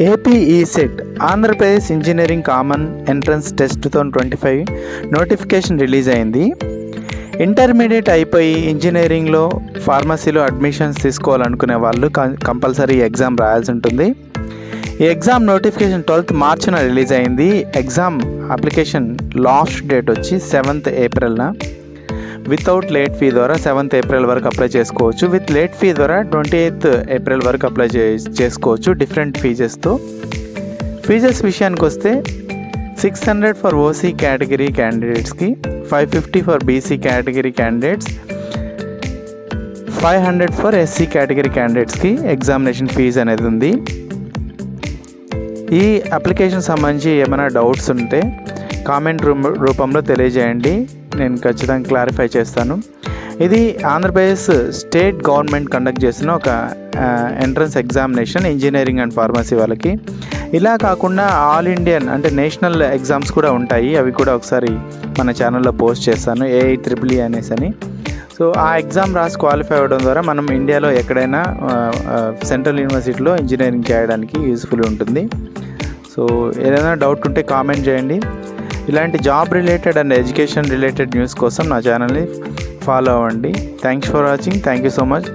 AP ECET Andhra Pradesh engineering common entrance test 2025 notification release అయింది. Intermediate అయిపోయి ఇంజనీరింగ్లో ఫార్మసీలో అడ్మిషన్స్ తీసుకోవాలనుకునే వాళ్ళు కంపల్సరీ ఎగ్జామ్ రాయాల్సి ఉంటుంది. ఈ ఎగ్జామ్ నోటిఫికేషన్ 12th మార్చిన రిలీజ్ అయింది. ఎగ్జామ్ అప్లికేషన్ లాస్ట్ డేట్ వచ్చి 7th ఏప్రిల్న. వితౌట్ లేట్ ఫీ ద్వారా 7th ఏప్రిల్ వరకు అప్లై చేసుకోవచ్చు. విత్ లేట్ ఫీ ద్వారా 28th ఏప్రిల్ వరకు అప్లై చేసుకోవచ్చు డిఫరెంట్ ఫీజెస్తో. ఫీజెస్ విషయానికి వస్తే 600 ఫర్ ఓసీ కేటగిరీ క్యాండిడేట్స్కి, 550 for BC category candidates, 500 for SC category క్యాండిడేట్స్కి ఎగ్జామినేషన్ ఫీజు అనేది ఉంది. ఈ అప్లికేషన్ సంబంధించి ఏమైనా డౌట్స్ ఉంటే కామెంట్ రూపంలో తెలియజేయండి, నేను ఖచ్చితంగా క్లారిఫై చేస్తాను. ఇది ఆంధ్రప్రదేశ్ స్టేట్ గవర్నమెంట్ కండక్ట్ చేసిన ఒక entrance examination engineering and pharmacy వాళ్ళకి. ఇలా కాకుండా ఆల్ ఇండియన్ అంటే నేషనల్ ఎగ్జామ్స్ కూడా ఉంటాయి. అవి కూడా ఒకసారి మన ఛానల్లో పోస్ట్ చేస్తాను, AIEEE అనేసి అని. సో ఆ ఎగ్జామ్ రాసి క్వాలిఫై అవ్వడం ద్వారా మనం ఇండియాలో ఎక్కడైనా సెంట్రల్ యూనివర్సిటీలో ఇంజనీరింగ్ చేయడానికి యూస్ఫుల్ ఉంటుంది. సో ఏదైనా డౌట్ ఉంటే కామెంట్ చేయండి. ఇలాంటి job related and education related news కోసం నా ఛానల్ని ఫాలో అవ్వండి. Thanks for watching. Thank you so much.